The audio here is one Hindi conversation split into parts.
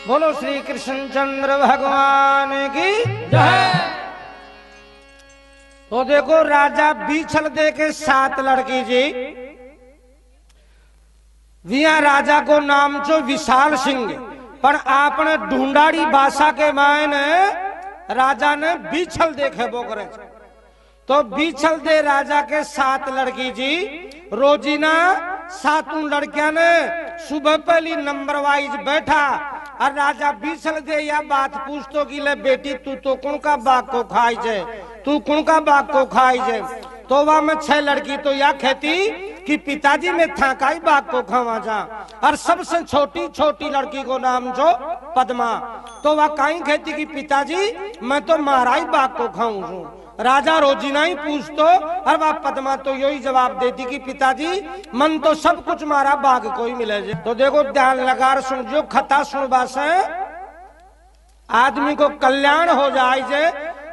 बोलो श्री कृष्णचंद्र भगवान की जय। तो देखो राजा बीछल दे के 7 लड़की जी विया राजा को नाम छो विशाल सिंह, पर आपने ढूंढाड़ी भाषा के मायने राजा ने बीछल देखे वो करे। तो बीछल दे राजा के 7 लड़की जी रोजीना 7 लड़कियां ने सुबह पहली नंबर वाइज बैठा और राजा बीछल दे या बात पूछतो कि ले बेटी तू तो कौन का बाग को खाई जे, तू कौन का बाग को खाई जे। तो वह में 6 लड़की तो या कहती कि पिताजी में था काई बाग को खावा जा, और सबसे छोटी छोटी लड़की को नाम जो पद्मा, तो वह कहीं कहती कि पिताजी मैं तो मारा ही बाग को खाऊं हूँ। राजा रोजीना ही पूछतो और वह पद्मा तो यही जवाब देती कि पिताजी मन तो सब कुछ मारा बाग को ही मिले जे। तो देखो ध्यान लगा सुन जो कथा सुनवा से आदमी को कल्याण हो जाए जे,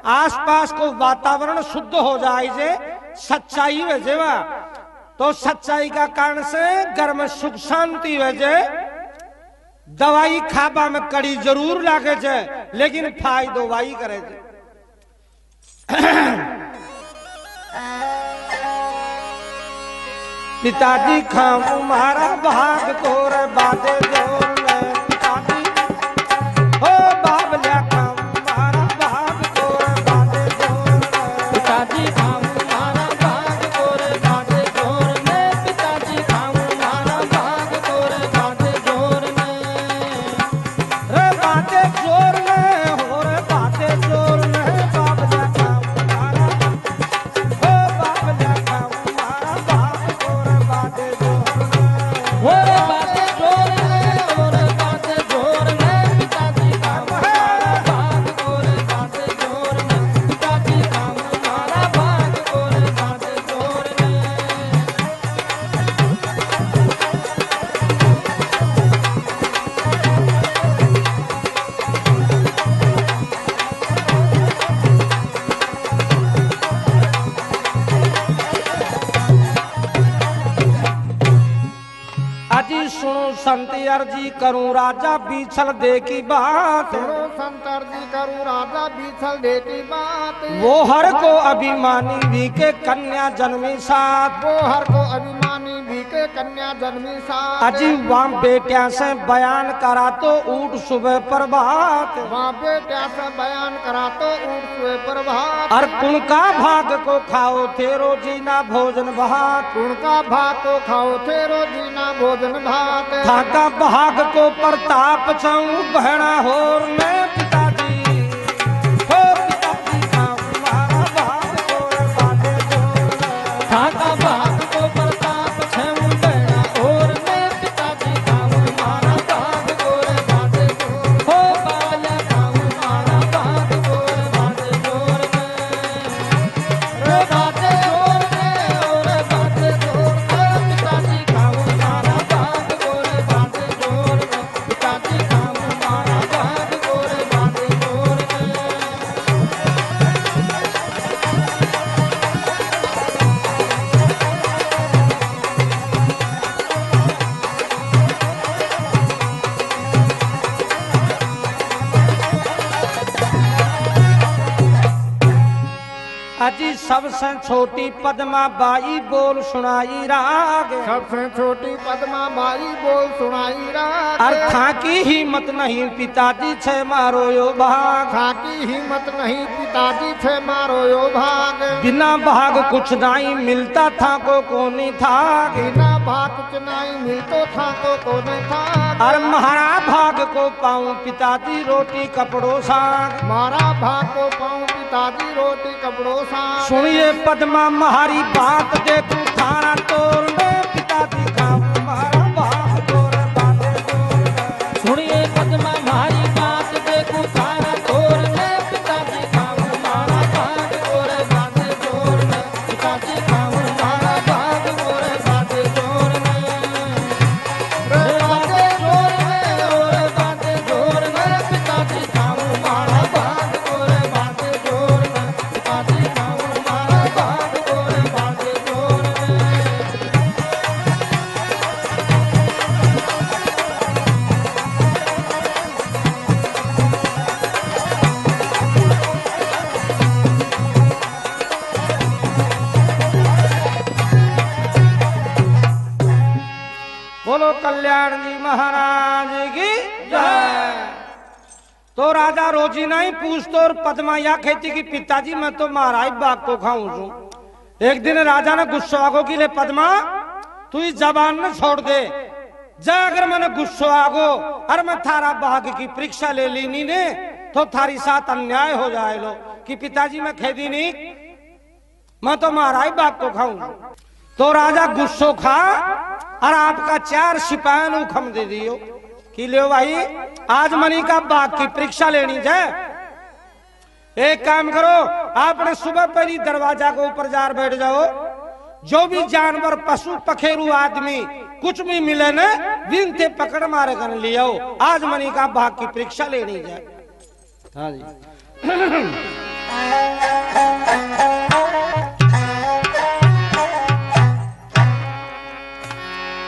आसपास को वातावरण शुद्ध हो जाए जे, सच्चाई वजेवा तो सच्चाई का कारण से घर में सुख शांति वजे। दवाई खाबा में कड़ी जरूर लागे जे लेकिन फायदो वाई करे जे। पिताजी खाऊं मारा भाग तोर बादे जोर में, पिताजी हो बाबल्या खाऊं मारा भाग तोर बादे जोर में, पिताजी खाऊं मारा भाग तोर बादे जोर में, पिताजी खाऊं मारा भाग तोर बादे जोर में, रे बादे जोर में हो रे बादे जोर में, बाबल्या खाऊं मारा हो बाबल्या खाऊं मारा भाग तोर बादे जोर में, हो रे बादे जोर में, हो रे बादे जोर में, पिताजी खाऊं मारा भाग तोर बादे जोर में, पिताजी खाऊं मारा भाग तोर बादे जोर में। अजी सुनो संत अर्जी करूं राजा बीछल दे की बात, सुनो संतर जी करूं राजा बीछल दे की बात, वो हर को अभिमानी भी के कन्या जन्मी साथ, वो हर को अभिमानी भी के कन्या जन्मी साथ, अजी वहाँ बेटिया से बयान करा तो ऊट सुबह प्रभात, वहाँ बेटा से बयान करा तो ऊट सुबह प्रभात, और कुणका भाग को खाओ थे रोजीना भोजन भात, उनका भात को खाओ थे रोजीना भोजन भात, थाका भाग को प्रताप छऊ बहना होर में, पिताजी हो पिताजी खाऊं मारा भाग तोर बादे जोर में, थाका भाग को प्रताप छऊ बहना और में, पिताजी खाऊं मारा भाग तोर बादे जोर में, हो बाल्या खाऊं मारा भाग तोर बादे जोर में, रे बादे जोर में, और बादे जोर में, पिताजी खाऊं मारा भाग तोर बादे जोर में, पिताजी खाऊं मारा भाग तोर बादे जोर में। अजी सबसे छोटी पद्मा बाई बोल सुनाई राग, सबसे छोटी पद्मा बाई बोल सुनाई रात, अर्था की हिम्मत नहीं पिताजी छे मारो यो भाग, था की हिम्मत नहीं पिताजी थे मारो यो भाग, बिना भाग कुछ नहीं मिलता था को कोनी था, बिना भाग कुछ नहीं मिलतो था को नहीं था, और महारा भाग को पाऊं पिताजी रोटी कपड़ों साग, मारा भाग को पाऊं पिताजी रोटी कपड़ों सा, सुनिए पद्मा महारी बात दे तू थाना तोड़ में, पिताजी खाऊं मारा भाग तोर बादे जोर में, सुनिए पद्मा मारी बात देखो थारा तोर में, पिताजी खाऊं मारा भाग तोर बादे जोर में, पिताजी खाऊं मारा भाग तोर बादे जोर में, रे बादे जोर में, और बादे जोर में, पिताजी खाऊं मारा भाग तोर बादे जोर में, पिताजी खाऊं मारा भाग तोर बादे जोर में। महाराज की जय। तो राजा रोजीना ही पूछतो और पद्मा या कहती कि पिताजी मैं तो महाराज बाग को खाऊं छू। एक दिन राजा ने गुस्सा आगो कि ले पद्मा तू इस जबान न छोड़ दे जा, अगर मैंने गुस्सा आगो और मैं थारा बाग की परीक्षा ले ली नी ने तो थारी साथ अन्याय हो जाए लो कि पिताजी मैं खेदी नहीं, मैं तो महाराज बाग को खाऊं। तो राजा गुस्सो खा और आपका 4 सिपाही ने हुक्म दे दियो कि ले भाई आज मनी का बाग की परीक्षा लेनी जाए। एक काम करो आपने सुबह पहली दरवाजा के ऊपर जार बैठ जाओ, जो भी जानवर पशु पखेरु आदमी कुछ भी मिले न विनते पकड़ मारे कर लियो, आज मनी का बाग की परीक्षा लेनी जाए। हाँ जी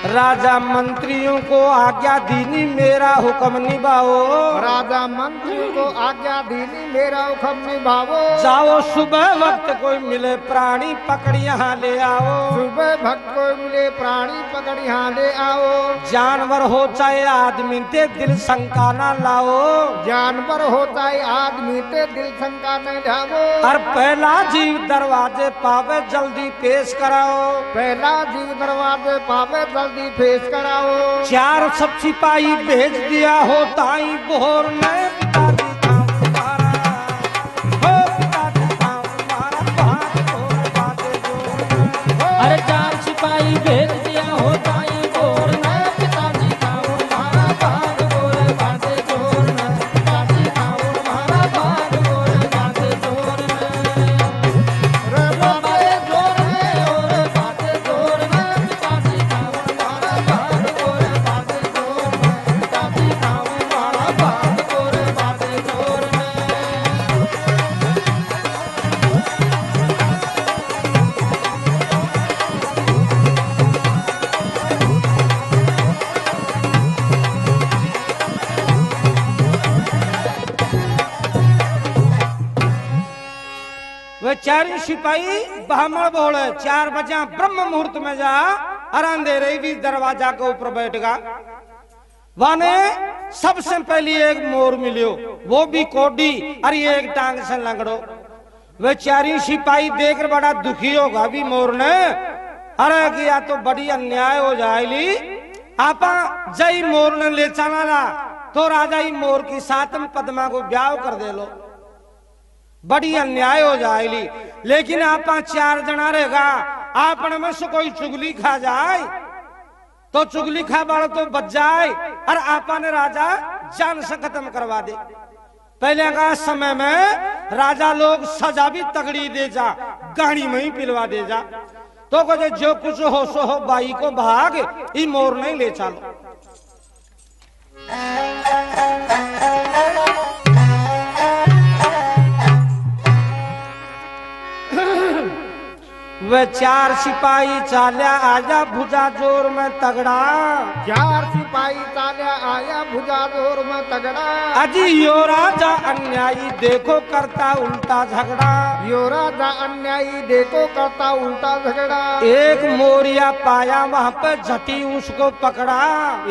राजा मंत्रियों को आज्ञा दीनी मेरा हुक्म निभाओ, राजा मंत्री को आज्ञा दीनी मेरा हुक्म निभाओ। जाओ सुबह वक्त कोई मिले प्राणी पकड़ यहाँ ले आओ, सुबह भक्त को मिले प्राणी पकड़ यहाँ ले आओ। जानवर हो चाहे आदमी ते दिल शंका ना लाओ, जानवर होता है आदमी ते दिल शंका न लाओ। और पहला जीव दरवाजे पावे जल्दी पेश कराओ, पहला जीव दरवाजे पावे जल्दी पेश कराओ। 4 सब सिपाही भेज दिया हो ताई बोर ने पिताजी था तुम्हारा, हो पिताजी था तुम्हारा भाग तोड़ बाजे जोर। अरे 4 सिपाही भेज दिया होता ही गोर न, पिताजी का हमारा भाग गोर बाटे जोर न, पिताजी का हमारा भाग गोर बाटे जोर न। रे बाटे जोर न और बाटे जोर न, पिताजी का हमारा भाग गोर बाटे जोर न, पिताजी का हमारा भाग गोर बाटे जोर न। वे 4 सिपाही ब्राह्मण बोले 4 बजे ब्रह्म मुहूर्त में जा और अंधेरे भी दरवाजा के ऊपर बैठगा। वाने सबसे पहले एक मोर मिलियो, वो भी कोडी और ये एक टांग से लंगड़ो। वे 4 सिपाही देखकर बड़ा दुखी होगा भी मोर ने, अरे किया तो बड़ी अन्याय हो जाएगी। आपा जय मोर ने ले चला ला तो राजा ही मोर की साथ में पद्मा को ब्याह कर दे लो, बड़ी अन्याय हो जाएगी। लेकिन आपा 4 जना रहेगा, आपने में से कोई चुगली खा जाए तो चुगली खा बाड़ो तो बच जाए और आपा ने राजा जान से खत्म करवा दे। पहले का समय में राजा लोग सजा भी तगड़ी दे जा, गाड़ी में ही पिलवा दे जा। तो कहे जो कुछ हो सो हो बाई को भाग, ई मोर नहीं ले चलो। वे 4 सिपाही चाल्या आजा भुजा जोर में तगड़ा, 4 सिपाही ताल्या आया भुजा जोर में तगड़ा। अजी यो राजा अन्यायी देखो करता उल्टा झगड़ा, यो राजा अन्यायी देखो करता उल्टा झगड़ा। एक मोरिया पाया वहाँ पे झटी उसको पकड़ा,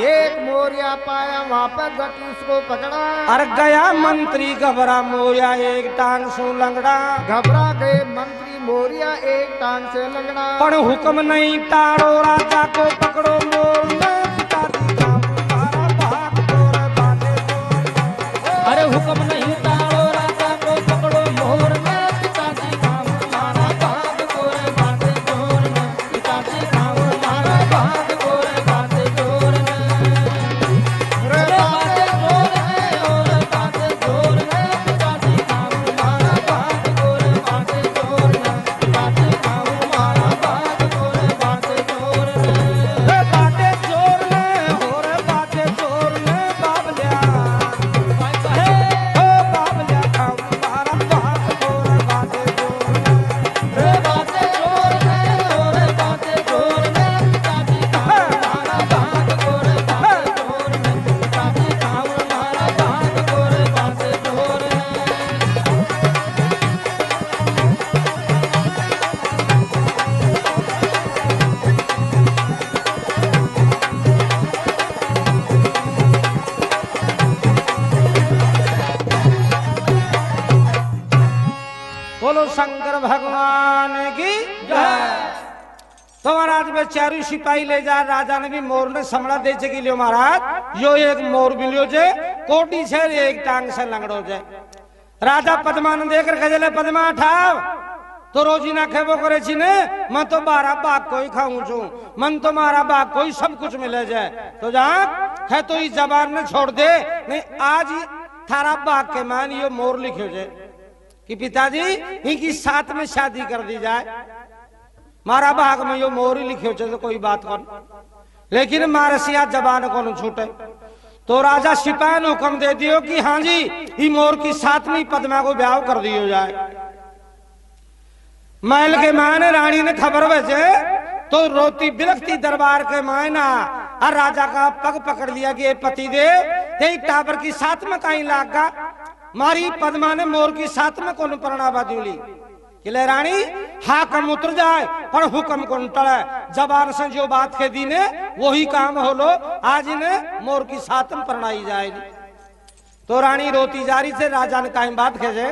एक मोरिया पाया वहाँ पर झटी उसको पकड़ा। और गया मंत्री घबरा मोरिया एक टांग सो लंगड़ा। घबरा गए मंत्री मोरिया एक टांग से लंगड़ा। पर हुक्म नहीं टाड़ो राजा को पकड़ो मोर ने, पिताजी का तुम्हारा भाग तोड़ बाजे जोर। अरे हुक्म नहीं टालो राजा को पकड़ो मोर में, पिताजी का हमारा भाग गोर बाटे जोर में, पिताजी का हमारा भाग गोर बाटे जोर में। रे बाटे जोर में और बाटे जोर में, पिताजी का हमारा भाग गोर बाटे जोर में, पिताजी का हमारा भाग गोर बाटे जोर में। बाटे जोर बोलो शंकर भगवान की जय। तो महाराज वे चारू सिपाही ले जा, राजा ने भी मोर ने समड़ा दे के लियो महाराज, यो एक मोर मिलियो जे कोटी से एक टांग से लंगड़ो जे। राजा पद्मान देकर खजले पद्मा ठाव तो रोजी ना खेबो करे छी ने, मैं तो 12 बाग कोई खाऊं छू, मन तो मारा बाग कोई सब कुछ मिले जाए, तो जा है तो इस जबान ने छोड़ दे, नहीं आज थारा बाग के मान यो मोर लिखो जे कि पिताजी इनकी साथ में शादी कर दी जाए, मारा बाग में यो मोर ही लिखो जे तो कोई बात कौन, लेकिन मारसिया जबान को छूटे। तो राजा सिपाही ने हुक्म दे दियो कि हाँ जी ये मोर की सातवीं पद्मा को ब्याह कर दियो जाए। महल के मायने रानी ने खबर भेजे तो रोती बिलखती दरबार के मायना और राजा का पग पकड़ लिया कि पति देव टावर की साथ में कहीं लागा, मारी पद्मा ने मोर की साथ में कौन प्रणा बाजूली किले रानी हाकम उतर जाए पर हुक्म कौन टले, जबान से जो बात के दी ने वही काम हो लो, आज इन्हें मोर की साथ में प्रणाई जाएगी। तो रानी रोती जा रही से राजा ने कहीं बात खेजे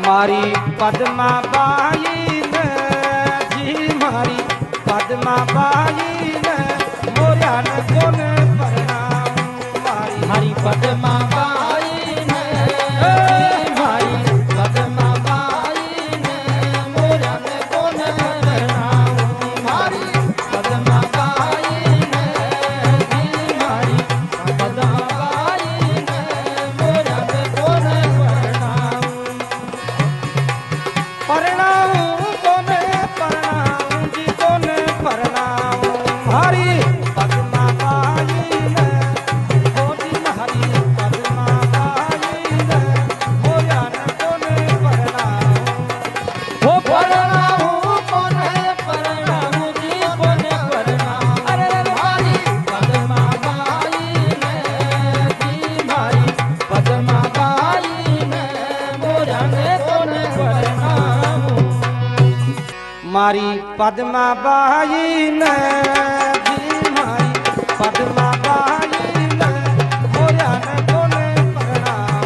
मारी पद्मा बाई ने जी, मारी पद्मा बाई ने मोरा न कोन प्रणाम, मारी पद्मा बाई ने जी, मारी पद्मा बाई ने मोरा ने कोन प्रणाम, मारी पद्मा बाई ने जी, मारी पद्मा बाई ने मोरा ने कोन प्रणाम, प्रणाम कोने प्रणाम जी कोने प्रणाम, हरी पद्मा बाई ने होती हरी पद्मा बाई ने मोया न कोने प्रणाम, वो प्रणाम कोने प्रणाम जी कोने प्रणाम, अरे हरी पद्मा बाई ने जी, मारी पद्मा बाई ने मोरा ने कोने प्रणाम, मारी पद्मा बाई ने जी, मारी पद्मा बाई ने मोया न कोने प्रणाम,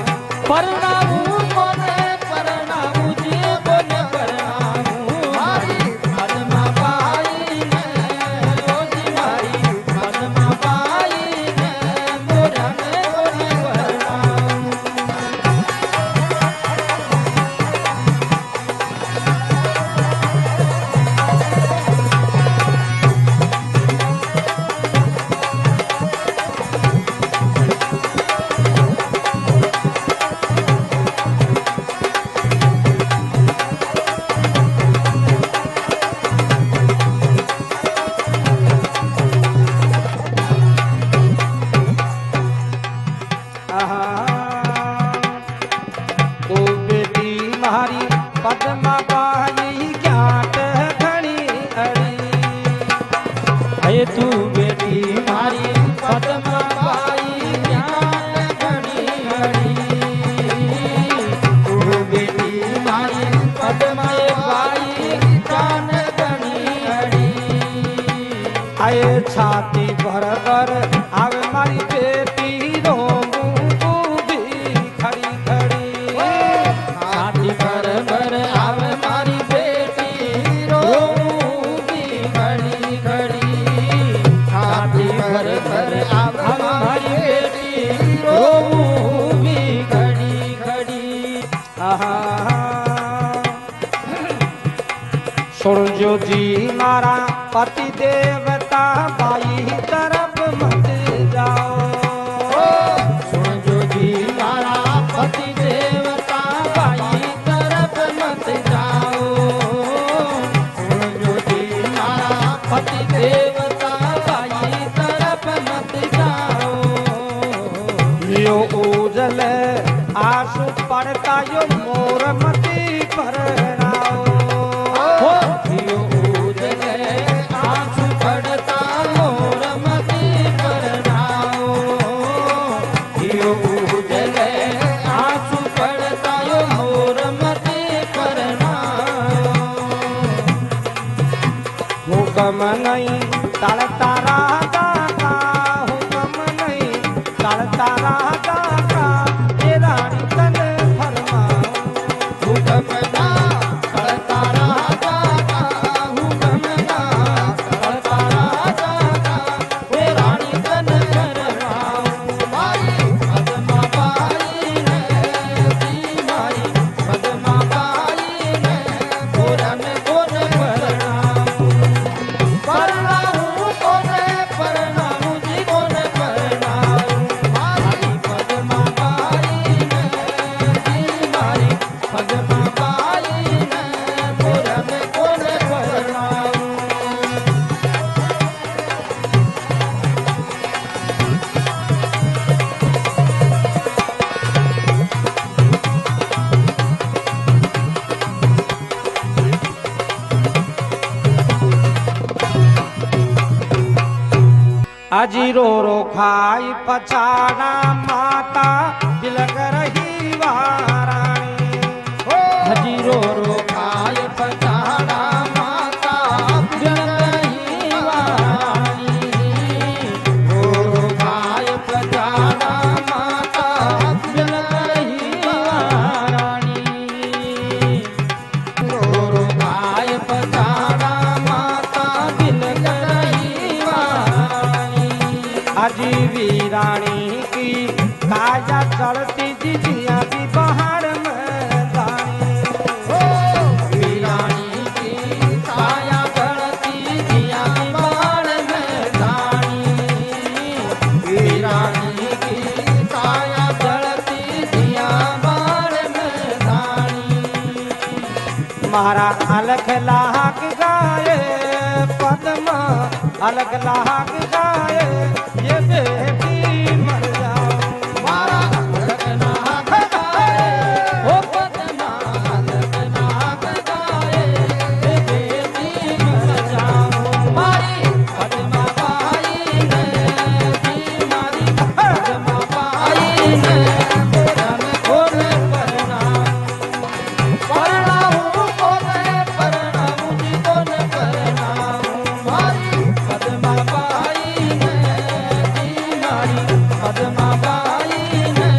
प्रणाम कोने प्रणाम जी कोने प्रणाम, मारी पद्मा बाई ने ओ जी, मारी पद्मा बाई ने मोरा ने कोने प्रणाम, तो बेटी मारी पद्मा बाई ज्ञात घनी अड़ी, हे तू बेटी मारी पद्मा बाई ज्ञान घड़ी घड़ी, तू बेटी मारी पद्मा बाई ज्ञान घड़ी घड़ी, आए छाती भर कर आवे मारी बेटी रोमू भी खड़ी खड़ी, छाती भर भर आवे मारी बेटी रोऊंगी घड़ी घड़ी, छाती भर भर आवे मारी बेटी रोऊंगी घड़ी घड़ी, सुन जो जी मारा पति देवता बाई तरफ मत जाओ, सुन जो जी मारा पति देवता बाई तरफ मत जाओ, आंसू पड़ता यो मोर मती परनाओ हो थियो उजले आंसू पड़ता मोर मती परनाओ थियो उजले आंसू पड़ता यो मोर मती परनाओ हुकम नहीं टलता राजा का हुकम नहीं टलता राजा का ये रानी तन फरमाओ हुक्म ना करता राजा का हुक्म ना करता राजा का वे रानी तन फरमाओ माई पद्मा बाई ने दी माई पद्मा बाई ने कोरन कोन परनाऊ परनाऊ जी कोन परनाऊ माई पद्मा बाई ने दी माई पद्मा बाई ने कोरन कोन परनाऊ अजी रो रो खाई पछाड़ा माता बिलक रही वारानी हजीरो रो खाय पछाड़ा माता बिलकही वारानी रो खाय पछाड़ा माता बिलकही वारानी रो खाय पछाड़ा माता बिलकही वारानी अजी वीरानी की काया चढ़ती जिजिया की बाहर में दानी वीरानी की काया गढ़ती दिया बाण में दानी वीरानी की काया गढ़ती दिया बाण में दानी मारा अलख लाहक गाए पद्मा अलख लाहक गाए ये बेटी मर जाओ मारा लगना गाए हो पद्मा लगना गाए हे बेटी मर जाओ मारी पद्मा बाई ने दी मारी पद्मा बाई ने कोरन कोन परनाऊ परनाऊ जी कोन परनाऊ मारी पद्मा बाई ने दी मारी पद्मा बाई ने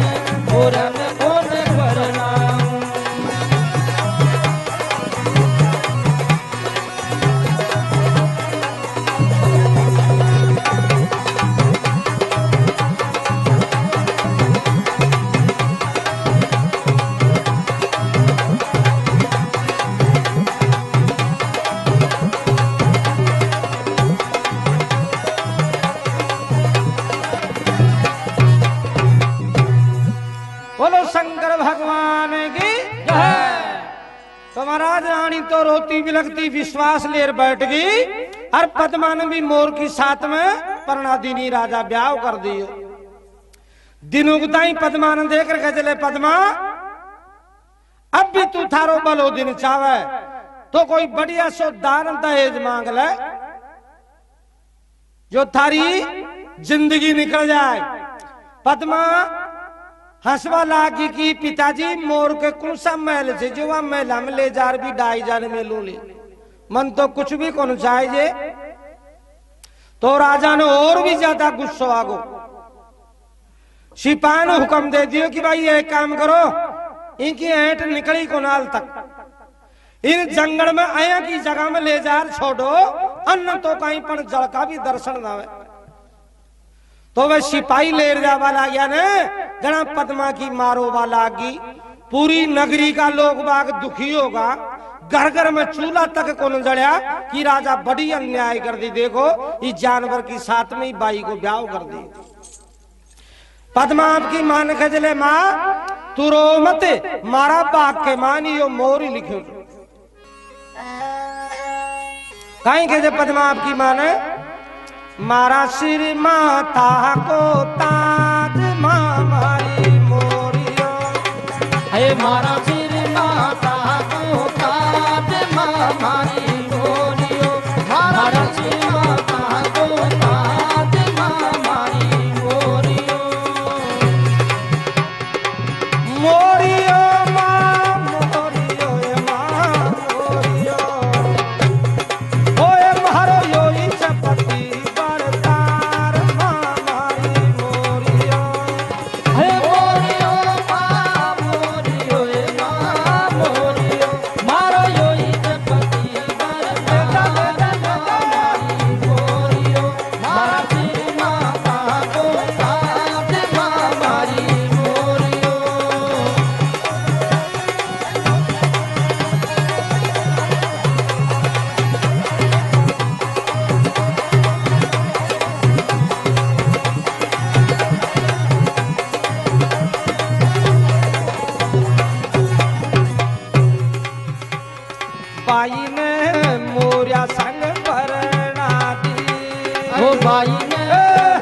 कोरन कोन परनाऊ बोलो शंकर भगवान की जय। तो महाराज रानी तो रोती बिलखती विश्वास लेर बैठ गई और पद्मा ने भी मोर की साथ में परनादिनी राजा ब्याह कर दियो। दिन उगताई पद्मा ने देख कर चले पद्मा अब भी तू थारो बलो दिन चावे तो कोई बढ़िया सो दान दहेज मांग ले जो थारी जिंदगी निकल जाए। पद्मा हंसवा लागी की पिताजी मोर के कौन सा महल से जो वहां महल हम ले जार भी डाई जाने में लूली मन तो कुछ भी कौन चाहिए। तो राजा ने और भी ज्यादा गुस्सा आगो सिपाही ने हुक्म दे दियो कि भाई एक काम करो इनकी ऐंठ निकली कोनाल तक इन जंगल में आया की जगह में ले जार छोड़ो अन्न तो कहीं पर जल का भी दर्शन ना हो। तो वह सिपाही ले जावा गया ने जना पद्मा की मारो वाला की पूरी नगरी का लोग बाग दुखी होगा। घर घर में चूल्हा तक कौन जड़िया कि राजा बड़ी अन्याय कर दी। देखो इस जानवर की साथ में ही बाई को ब्याह कर दी। पद्मा आपकी मां ने खजले मां तू रो मत मारा बाग के मानी यो मोरी लिखे कहीं के पद्मा आपकी मां ने मारा सिर माथा को ताज मारी मोरियो હે મારા શિર માતા કો કાદ મારી મોરિયો મારા શિર માતા કો કાદ મારી મોરિયો મોરિયો માં મોરિયો એ માં મોરિયો ઓય મારો યોઈ ચપટી બળતાર માં મારી મોરિયો હે મોરિયો મોરિયો એ મોરિયો મારો યોઈ ચપટી બળતાર મારી મોરિયો મારા શિર માતા કો કાદ મારી મોરિયો बाई ने मोरिया संग भरना दी हो भाई ने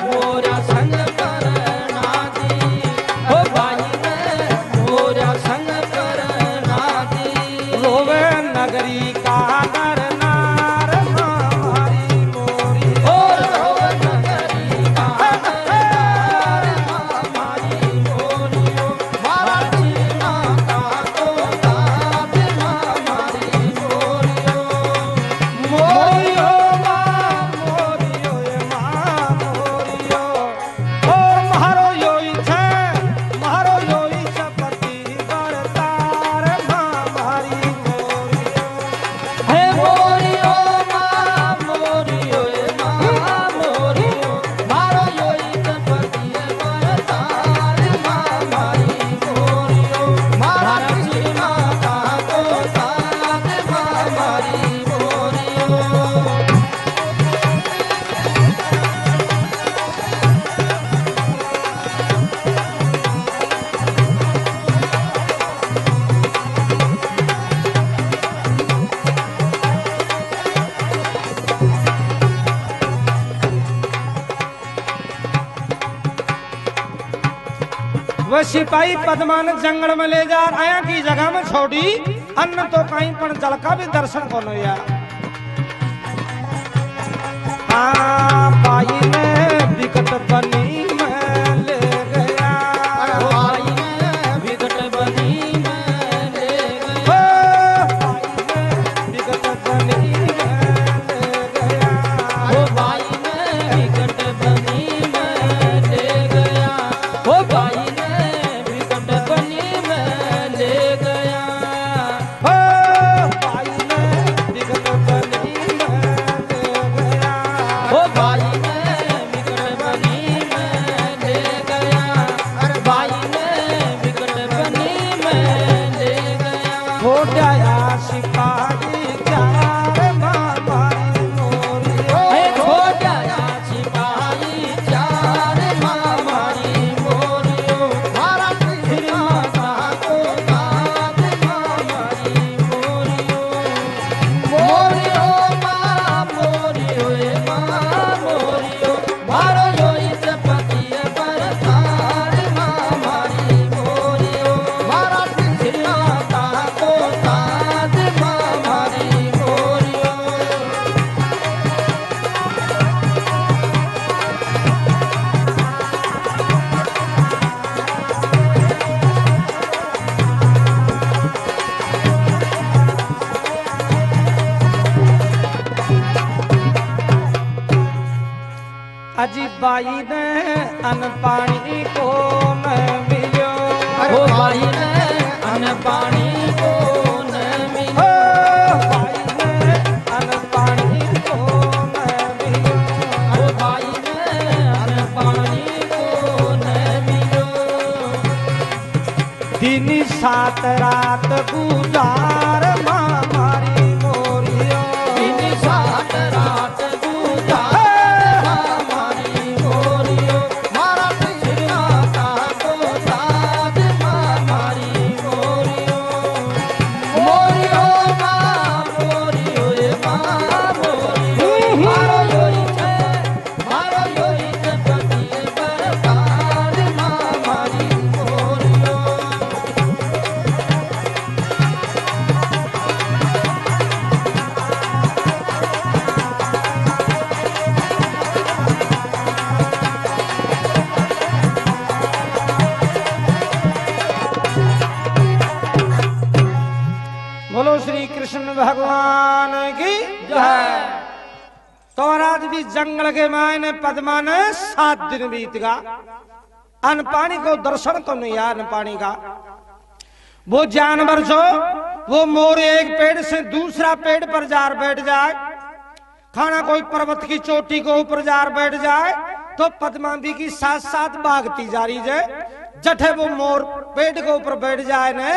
मोरा संग करना दी हो भाई ने मोरा संग करना दी रोवे नगरी का नरनार हमारी मोरी हो रोवन नगरी का नरनार हमारी मोरियो मारा जीना का तो दाद हमारी मोरियो मोरियो मां मोरियो ए मां मोरियो ओ मारो योई छे मारो योई चपटी बरतार हमारी मोरियो हे मोरियो मोरियो ए मोरियो मारो योई चपटी बरतार मारी मोरियो मारा श्री माता को साथ मारी मोरियो वह सिपाही पद्मान जंगल में ले जा आया की जगह में छोड़ी अन्न तो कहीं पर जल का भी दर्शन को या बाई ने विकट बनी में ले गया भाई ने विकट बनी में ले ओ, गया बाई ने विकट बनी में ले गया हो भाई ने विकट बनी में ले गया हो भाई ने विकट बनी में ले गया ओ, बाई ने विकट बनी में ले गया हो भाई ने विकट बनी में ले गया अरे भाई ने विकट बनी में ले गया हो गया सिपाही चार मारी मोरियो हे छोटा सिपाही चार मारी मोरियो मारा श्री माता को दाद मारी मोरियो मोरियो मोरियो ए मोरियो मारो योई चपटी बरतार मारी मोरियो मारा श्री माता को दाद मारी मोरियो अजी बाई ने अन्न पानी को न मिलो हो भाई ने अन्न पानी को न ओ, मिलो बाई ने अन्न पानी को न मिलो हो भाई ने अन्न पानी को न मिलो दिन सात रात गुजार मारी मोरियो दिन सात रात गुजार हमारी मोरियो मारा श्री माता को साथ हमारी मोरियो मोरियो मोरियो ए मोरियो मारो योई छे मारो योई चपटी बरतार हमारी मोरियो कृष्ण भगवान की जय। तो महाराज भी जंगल के मायने पद्मा ने 7 दिन बीत गया, अन्न पानी को दर्शन तो नहीं यार, अन्न पानी का। वो जानवर जो वो मोर एक पेड़ से दूसरा पेड़ पर जार बैठ जाए, खाना कोई पर्वत की चोटी को ऊपर जार बैठ जाए, तो पद्मा भी की साथ साथ भागती जा रही है। जठे वो मोर पेड़ के ऊपर बैठ जाए ने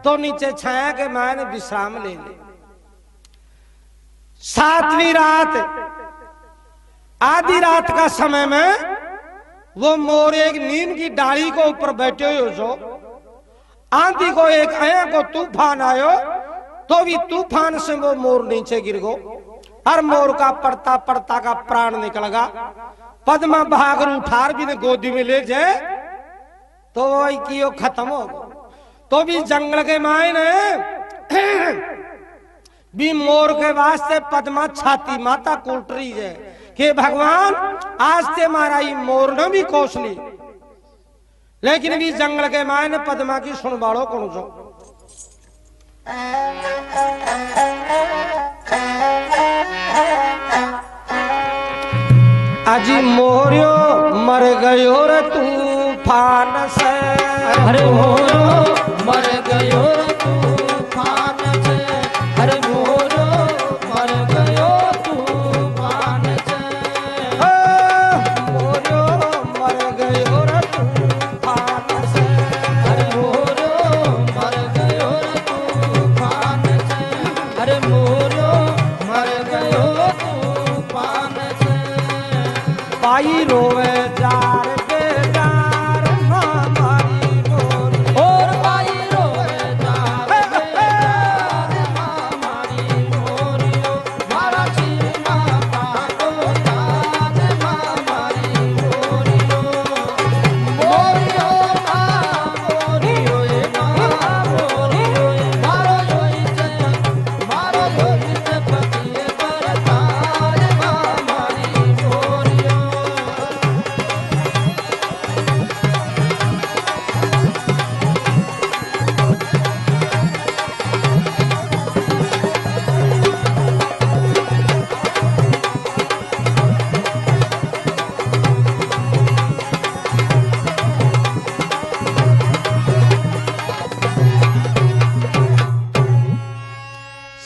तो नीचे छाया के मायने विश्राम ले ले। 7वीं रात आधी रात का समय में वो मोर एक नीम की डाली को ऊपर बैठे हुए जो आंधी को एक आया को तूफान आयो, तो भी तूफान से वो मोर नीचे गिर गो और मोर का पड़ता पड़ता का प्राण निकल गया। पद्मा भागर उठार भी ने गोदी में ले जाए तो वही की खत्म हो गो। तो भी जंगल के मायने भी मोर के वास्ते पद्मा छाती माता कूट रही है कि भगवान आज ते मारा ही मोर ने भी कोस ली, लेकिन भी जंगल के मायने पद्मा की सुन बाड़ो कौन जो। अजी मोरियो मर गयो रे तूफान से, अरे मोरो मर गयो तूफान से, अरे मोरो मर गयो तूफान से, मोरियो मर गयो रे तूफान से, अरे मोरो मर गयो तूफान से, अरे मोरो मर गयो तूफान से। पाई रोवे जार बेजार हमारी मोरी, और भाई रोए जार बेजार हमारी मोरियो, मारा सीना पाको ताज हमारी मोरियो, मोरियो मोरियो ए मोरियो, मारो योई से पतिए पर ताज हमारी मोरियो।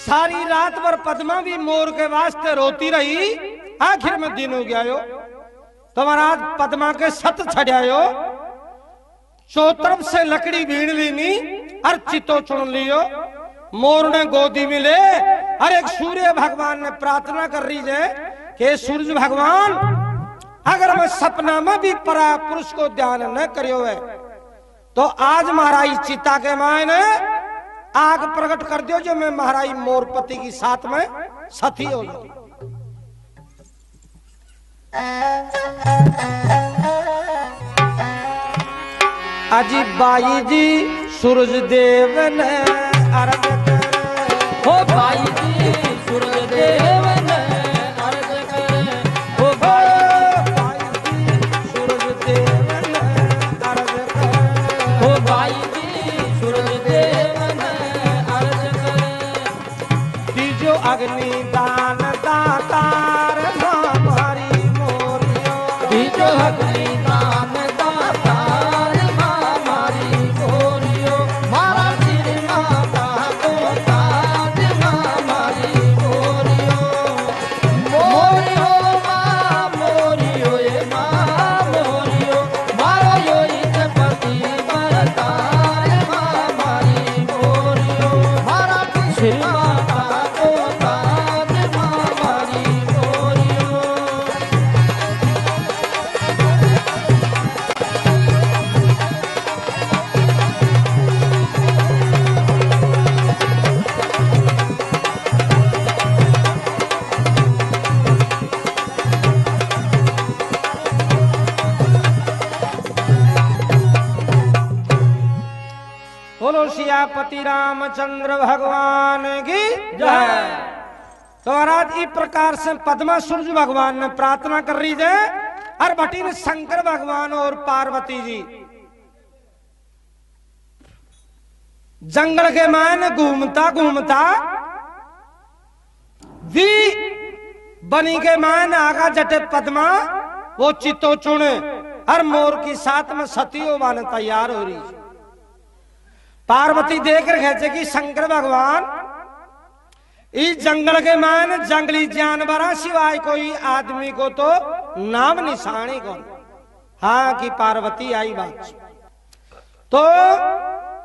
सारी रात भर पद्मा भी मोर के वास्ते रोती रही। आखिर में दिन हो गया यो तो महाराज पद्मा के सत छड़ायो, चौतरफ से लकड़ी भीड़ लीनी और चितो चुन लियो। मोर ने गोदी में ले और एक सूर्य भगवान ने प्रार्थना कर रही है कि सूरज भगवान अगर मैं सपना में भी परा पुरुष को ध्यान न करियो है तो आज महाराज चिता के मायने आग प्रकट कर दियो जो मैं महाराज मोरपति की साथ में सती हो जाऊं। अजी बाई जी सूरज देव ने अर्घ करे, हो भाई जी सूरज देव ने अर्घ करे, हो बाई जी सूरज देव ने अर्घ करे, हो भाई जी सूरज देव ने अर्घ करे। तीजो अग्नि दान दातार हमारी मोरियो, बीजो अग्नि दान दातार हमारी मोरियो, मारा सिर माता को ताज हमारी मोरियो, मोरियो माँ मोरियो ये माँ मोरियो, मारो योई से पति बरतार हमारी मोरियो, मारा सिर माता को ताज हमारी मोरियो। बोलो सियापति रामचंद्र भगवान की जय। तो महाराज इस प्रकार से पद्मा सूर्य भगवान ने प्रार्थना कर रही है और भटी ने शंकर भगवान और पार्वती जी जंगल के मायने घूमता घूमता वी बनी के मान आगा जटे पद्मा वो चितो चुने हर मोर की साथ में सतियो बन तैयार हो रही। पार्वती देख रहे थे कि शंकर भगवान इस जंगल के मान जंगली जानवर सिवाय कोई आदमी को तो नाम निशानी कौन। हाँ कि पार्वती आई बात तो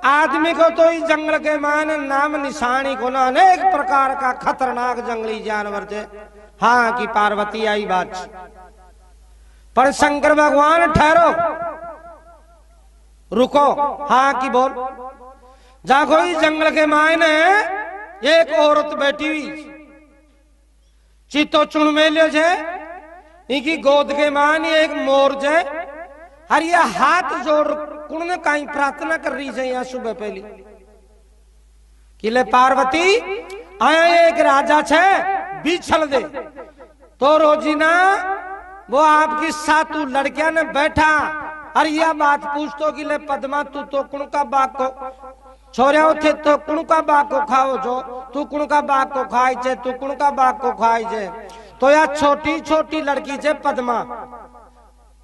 आदमी को तो इस जंगल के मान नाम निशानी को ना अनेक प्रकार का खतरनाक जंगली जानवर थे। हाँ कि पार्वती आई बात पर शंकर भगवान ठहरो रुको। हाँ कि बोल जागो इस जंगल के मायने एक औरत बैठी हुई चितो चुन में लियो जे इनकी गोद के मान एक मोर जे और ये हाथ जोड़ कुण कहीं प्रार्थना कर रही है। यहाँ सुबह पहली किले पार्वती आया एक राजा छे बिछल दे तो रोजीना वो आपकी सातू लड़किया ने बैठा और यह बात पूछतो कि ले पद्मा तू तो कुण का बाग को छोरिया थे तो कुण का बाग को खाओ जो तू कुण का बाग को खाई जे तू कुण का बाग को खाई जे तो यह छोटी छोटी लड़की जे पद्मा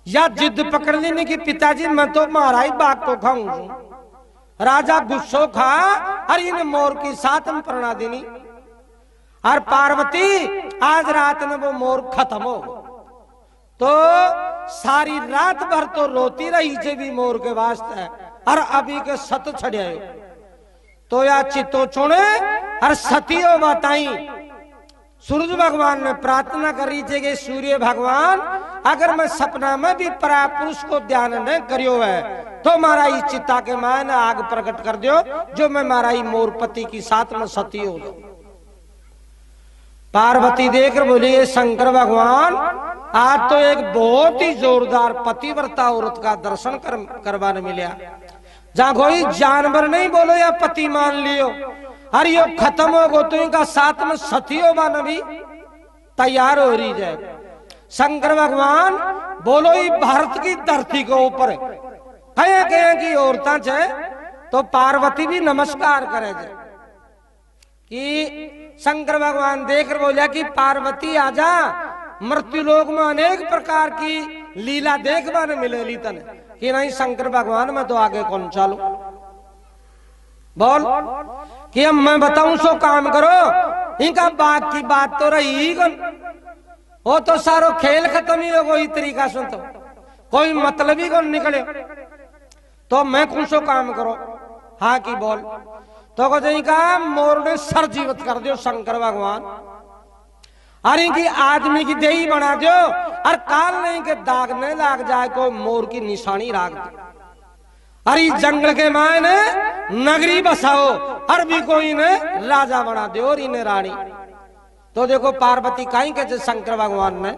या जिद पकड़ लेने की पिताजी मैं तो मारा ही बाग को खाऊं। राजा गुस्सो खा और इन मोर की साथ में प्रणा देनी और पार्वती आज रात में वो मोर खत्म हो तो सारी रात भर तो रोती रही जे भी मोर के वास्ते और अभी के सत छड़े तो या चितो चुने और सतियो बताई। सूरज भगवान ने प्रार्थना करी जे कि सूर्य भगवान अगर मैं सपना में भी परा पुरुष को ध्यान न करियो है तो मारा ही चिता के मान आग प्रकट कर दियो जो मैं मारा ही मोरपति की साथ में सती हो दो। पार्वती देखकर बोली ये शंकर भगवान आज तो एक बहुत ही जोरदार पतिव्रता औरत का दर्शन करवाने मिला जहां कोई जानवर नहीं बोलो या पति मान लियो और यो खत्म हो गो तो इनका साथ में सतियो बन भी तैयार हो रही जाए। शंकर भगवान बोलो ही भारत की धरती के ऊपर कहीं कहीं की औरतां छे तो पार्वती भी नमस्कार करे जाए कि शंकर भगवान देखकर बोला कि पार्वती आजा मृत्यु लोक में अनेक प्रकार की लीला देखने में मिलेली तने कि नहीं शंकर भगवान में तो आगे कौन चालू बोल कि अब मैं बताऊं सो काम करो इनका बात की बात तो रही वो तो सारो खेल खत्म ही हो कोई तरीका सुन तो कोई मतलब ही कौन निकले तो मैं कौन सो काम करो। हाँ की बोल तो कहा मोर ने सर जीवित कर दियो शंकर भगवान और इनकी आदमी की देही बना दो और काल नहीं के दाग नहीं लाग जाए कोई मोर की निशानी राख दो अरे जंगल के मायने नगरी बसाओ और भी कोई ने राजा बना दो और इन्हें रानी। तो देखो पार्वती कहीं के शंकर भगवान ने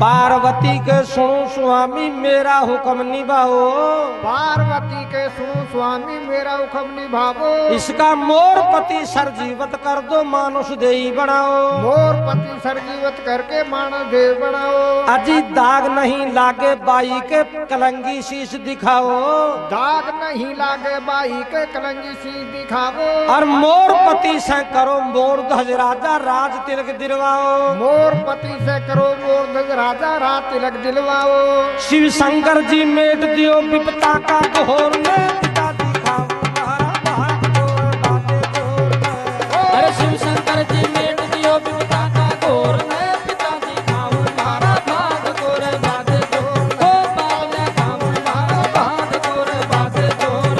पार्वती के सुनो स्वामी मेरा हुक्म निभाओ पार्वती के सुनो स्वामी मेरा हुक्म निभाओ इसका मोरपति सरजीवत कर दो मानुष देही बनाओ मोरपति सरजीवत करके मानव देव बनाओ अजी दाग नहीं लागे बाई के कलंगी शीश दिखाओ दाग नहीं लागे बाई के कलंगी शीश दिखाओ और मोरपति से करो मोर ध्वज राजा राज तिलक दिलवाओ मोरपति से करो मोर ध्वज राजा राज तिलक दिलवाओ शिव शंकर जी मेट दियो विपता का घोर में अरे शिव शंकर जी मेट दियो विपता का घोर में पिताजी खाऊं मारा भाग गोर बात जोर हो बावले खाऊं मारा भाग गोर बात जोर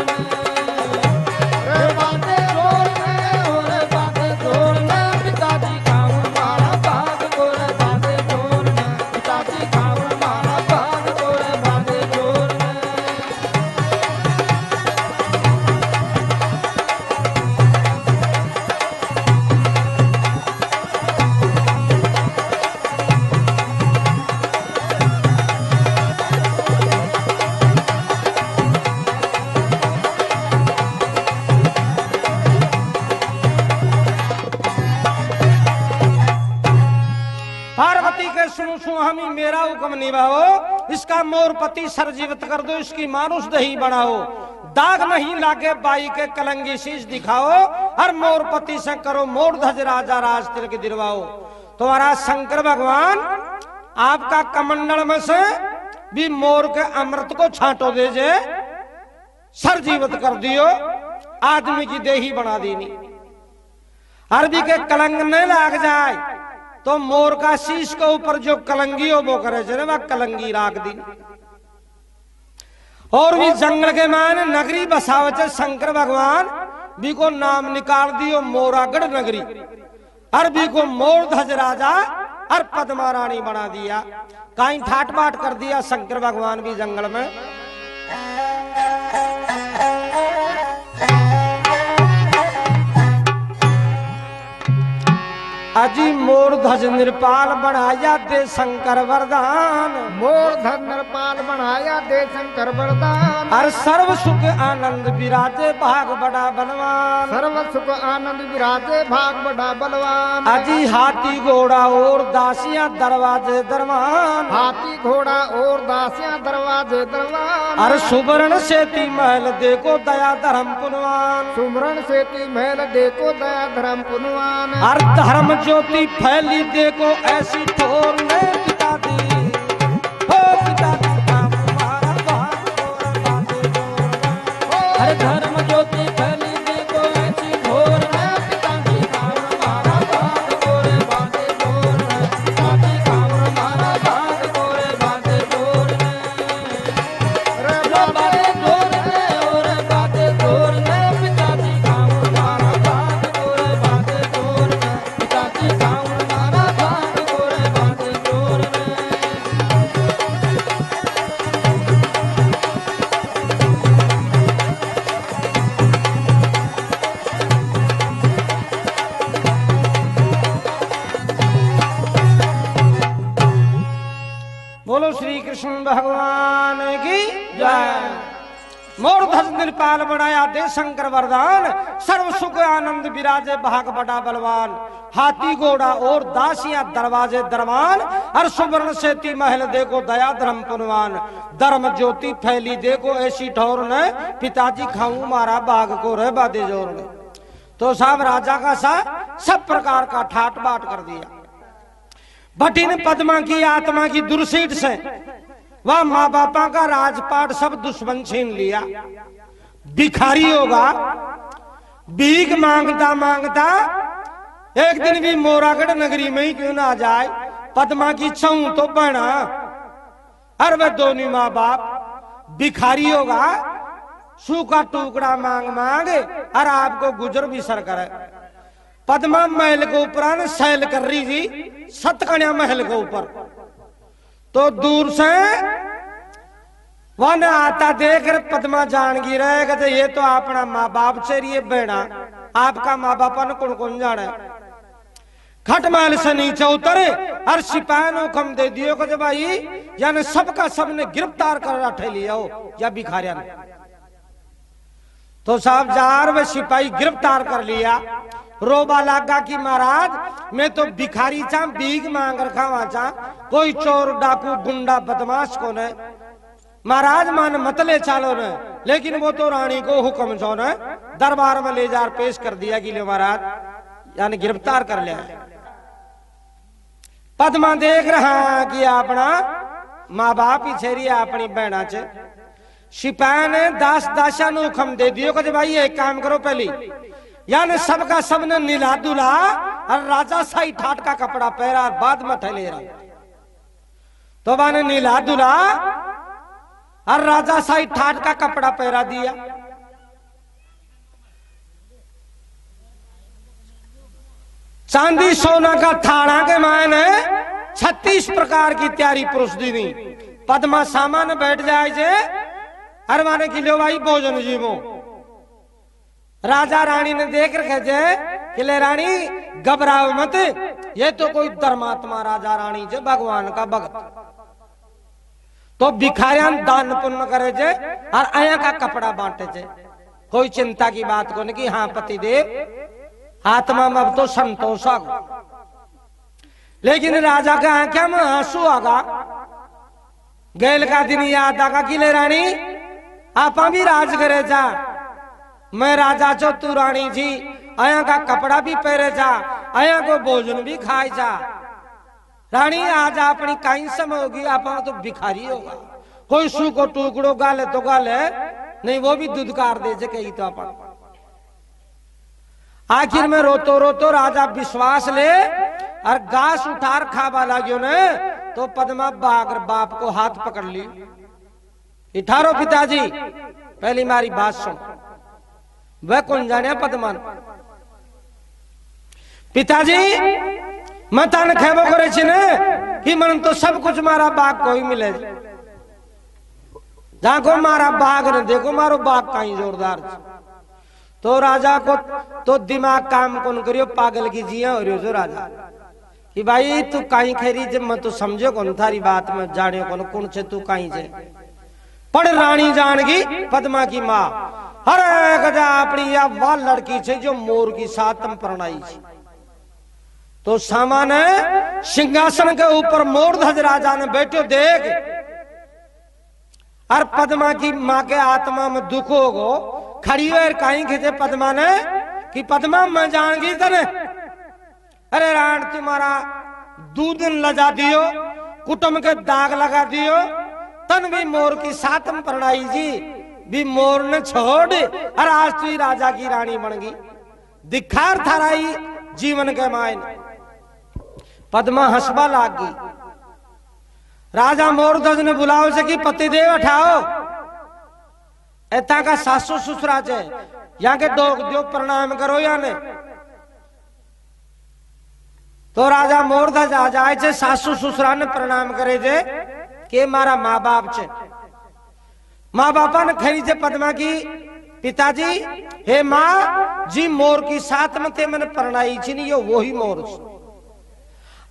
रे बात जोर में पिताजी खाऊं मारा भाग गोर बात जोर पिताजी खाऊं मारा भाग गोर बात जोर क्यों सु हमी मेरा हुक्म निभाओ, इसका मोर पति सर जीवित कर दो, इसकी मानुष दही बनाओ, दाग नहीं लागे बाई के कलंगी शीश दिखाओ, और मोर पति से करो मोर ध्वज राजा राज तिलक दिलवाओ। तुम्हारा शंकर भगवान आपका कमंडल में से भी मोर के अमृत को छांटो दीजिए, सर जीवित कर दियो, आदमी की देही बना दीनी। अरबी के कलंग न लाग जाए तो मोर का शीश के ऊपर जो कलंगी हो वो करे से वह कलंगी राख दी। और भी जंगल के मान नगरी बसावे शंकर भगवान भी को नाम निकाल दियो मोरागढ़ नगरी, अरबी को मोर ध्वज राजा और पद्मा रानी बना दिया। कहीं ठाट बाट कर दिया शंकर भगवान भी जंगल में। अजी मोर ध्वज निरपाल बनाया दे शंकर वरदान, मोर ध्वज निरपाल बनाया दे शंकर वरदान। हर सर्व सुख आनंद विराजे भाग बड़ा बलवान, सर्व सुख आनंद विराजे भाग बड़ा बलवान। अजी हाथी घोड़ा और दासियां दरवाजे दरवान, हाथी घोड़ा और दासियां दरवाजे दरवान। हर सुवर्ण सेती महल देखो दया धर्म पुनवान, सुमरण सेती महल देखो दया धर्म पुनवान। हर धर्म ज्योति फैली देखो ऐसी ठोर ने पिता दी, हो पिता दी काम हमारा भाग हर धर्म ज्योति फैली देखो ऐसी ढोर है, पिता की काम हमारा भाग गोरे बांधे ढोर है, पिता की काम हमारा भाग गोरे बांधे ढोर है, बांधे ढोर है और बांधे ढोर है, पिता की काम हमारा भाग गोरे बांधे ढोर है, पिता की काम हमारा भाग गोरे बांधे ढोर है। बोलो श्री कृष्ण भगवान की जय। मोर ध्वज निरपाल बनाया दे शंकर वरदान, सर्व सुख आनंद विराजे भाग बड़ा बलवान। हाथी घोड़ा और दासियां दरवाजे दरवान, हर सुवर्ण सेती महल देखो दया धर्म पुनवान। धर्म ज्योति फैली देखो ऐसी ठौर ने, पिताजी खाऊं मारा बाग को रह बादे जोर ने। तो साहब राजा का सा सब प्रकार का ठाट बाट कर दिया। भटिन पद्मा की आत्मा की दुर्सीट से वह माँ बापा का राजपाट सब दुश्मन छीन लिया। भिखारी होगा, भीख मांगता मांगता एक दिन भी मोरागढ़ नगरी में ही क्यों ना आ जाए, पद्मा की छऊ तो बना। अरे वह दोनों माँ बाप भिखारी होगा, सूखा टुकड़ा मांग मांग और आपको गुजर भी सर करे। पद्मा महल के ऊपर सैल कर रही थी, सतकन्या महल के ऊपर, तो दूर से वन आता देख कर पद्मा जान गी रहेगा तो ये तो अपना माँ बाप से ये बेड़ा, आपका माँ बाप ने कौन कौन जाना। खट महल से नीचे उतरे और सिपाही ने हुक्म दे दियो कि भाई यानी सबका सबने गिरफ्तार कर रखे लिया हो या भिखारिया ने। तो साहब जार वे सिपाही गिरफ्तार कर लिया। रोबा लागा कि महाराज मैं तो भिखारी चा भीख मांग रखा वहां चा, कोई चोर डाकू गुंडा बदमाश को ने महाराज मान मतले चालो ने। लेकिन वो तो रानी को हुक्म छो ने दरबार में ले जा पेश कर दिया कि ले महाराज यानी गिरफ्तार कर लिया। पद्मा देख रहा कि अपना माँ बाप ही छेरी अपनी बहना चे। सिपाही ने दास दासा ने हुक्म दे दियो कि भाई एक काम करो, पहली यानी सबका सबने नीला दुला और राजा साई ठाट का कपड़ा पहरा और बाद में ठहले रहा। तो मैंने नीला दुला और राजा साई ठाट का कपड़ा पहरा दिया। चांदी सोना का थाना के मायने 36 प्रकार की तैयारी पुरुष दी दी। पद्मा सामान बैठ जाए जे अरे माने कि लो भाई भोजन जीवो। राजा रानी ने देख रखे जे कि ले रानी घबराओ मत, ये तो कोई धर्मात्मा राजा रानी जे भगवान का भगत। तो भिखारियां दान पुण्य करे जे और आया का कपड़ा बांटे जे, कोई चिंता की बात को नहीं कि हाँ पति देव आत्मा में अब तो संतोष आ। लेकिन राजा के आंखें में आंसू आगा। गैल का दिन याद आगा कि ले रानी आपा भी राज करे जा, मैं राजा चो तू रानी जी, आया का कपड़ा भी पहरे जा, आया को भोजन भी खाए जा। रानी आज अपनी कहीं समय होगी, आपा तो भिखारी होगा, कोई सू को टुकड़ो गाले तो गाले नहीं, वो भी दुदकार दे जे कही तो आपा। आखिर में रोतो रोतो राजा विश्वास ले और घास उठार खावा लाग्यो ने, तो पद्मा बागर बाप को हाथ पकड़ ली। इठारो पिताजी, पहली मारी बात सुन। वह कौन जाने पद्मा? पिताजी मैं तन खेबो करे छी ने कि मन तो सब कुछ मारा बाग को ही मिले, जहां को मारा बाग ने देखो मारो बाग कहीं जोरदार। तो राजा को तो दिमाग काम कौन करियो, पागल की जिया हो रही हो राजा कि भाई तू कहीं खेरी जब मैं तो समझो कौन थारी बात में जाने कौन से तू कहीं से पढ़। रानी जानगी पद्मा की माँ हर गजा अपनी या वाह लड़की से जो मोर की सातम परणाई थी। तो सामान्य सिंहासन के ऊपर मोर ध्वज राजा ने बैठो देख, और पद्मा की माँ के आत्मा में दुख होगो, खड़ी हुए कहीं खींचे पद्मा ने कि पद्मा मैं जानगी तने, अरे राण तुम्हारा दूध लजा दियो, कुटुंब के दाग लगा दियो, तन भी मोर की सातम परणाई जी भी मोर ने छोड़, और आज तू राजा की रानी बन गई, दिखार थाराई जीवन के मायने। पद्मा हंसबा लाग गई। राजा मोरध्वज ने बुलाओ से कि पतिदेव उठाओ, एता का सासू ससुरा चे यहाँ के डोग दियो प्रणाम करो या ने। तो राजा मोरध्वज आ जाए छे, सासू ससुरा ने प्रणाम करे जे के मारा माँ बाप छे। माँ बापा ने खरी छे पद्मा की, पिताजी हे माँ जी मोर की साथ में थे मैंने परणाई छी नहीं, यो वही मोर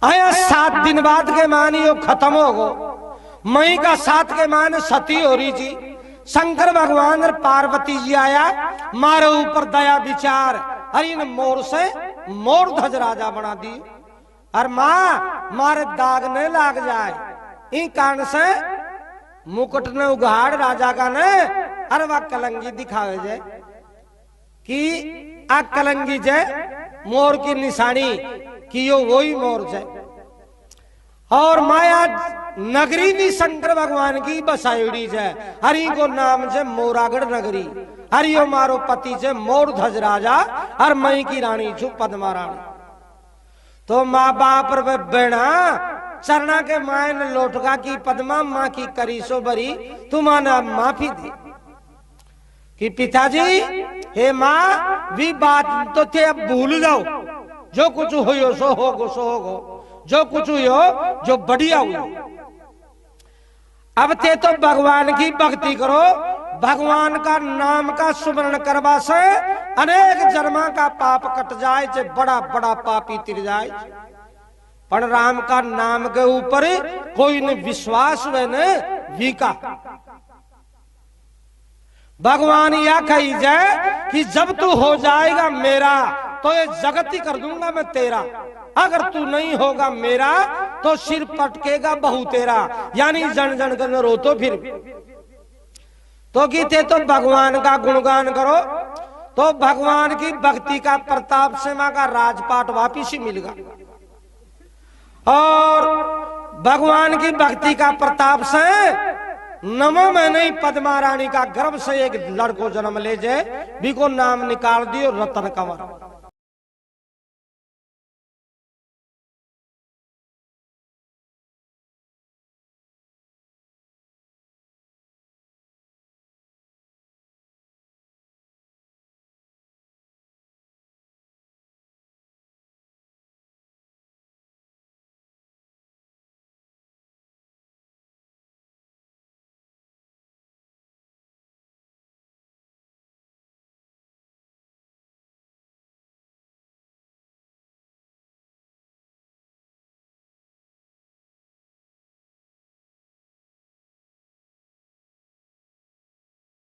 आया 7 दिन बाद के मान यो खत्म हो गो, मई का 7 के मान सती हो रही जी। शंकर भगवान और पार्वती जी आया, मारे ऊपर दया विचार, अरे इन मोर से मोर ध्वज राजा बना दी, और माँ मारे दाग न लाग जाए, इन कारण से मुकुट ने उगाड़ राजा का ने, अरे वह कलंगी दिखावे जे कि आ कलंगी जे मोर की निशानी कि यो वही मोर है। और माया नगरी भी शंकर भगवान की बसाईड़ी है, हरि को नाम से मोरागढ़ नगरी, हरियो मारो पति से मोर ध्वज राजा, और मई की रानी छू पद्मा रानी। तो माँ बाप रे बेड़ा चरना के मायन लोटका की पद्मा माँ की करी सो बरी, तुम्हारा माफी दी कि पिताजी हे माँ भी बात तो थे अब भूल जाओ, जो कुछ हो सो होगो सो होगो, जो कुछ हो जो बढ़िया हुआ। अब ते तो भगवान की भक्ति करो, भगवान का नाम का सुमरण करवा से अनेक जन्मा का पाप कट जाए, जे बड़ा बड़ा पापी तिर जाए। पर राम का नाम के ऊपर कोई ने विश्वास हुए ने वीका। भगवान या कही जाए कि जब तू हो जाएगा मेरा तो ये जगत ही कर दूंगा मैं तेरा, अगर तू नहीं होगा मेरा तो सिर पटकेगा बहु तेरा, यानी जन जन कर रो तो फिर तो गीते तो भगवान का गुणगान करो, तो भगवान की भक्ति का प्रताप से मां का राजपाट वापिस ही मिलेगा। और भगवान की भक्ति का प्रताप से नमो में नहीं पद्मा रानी का गर्भ से एक लड़को जन्म ले जाए, भी को नाम निकाल दियो रतन कंवर।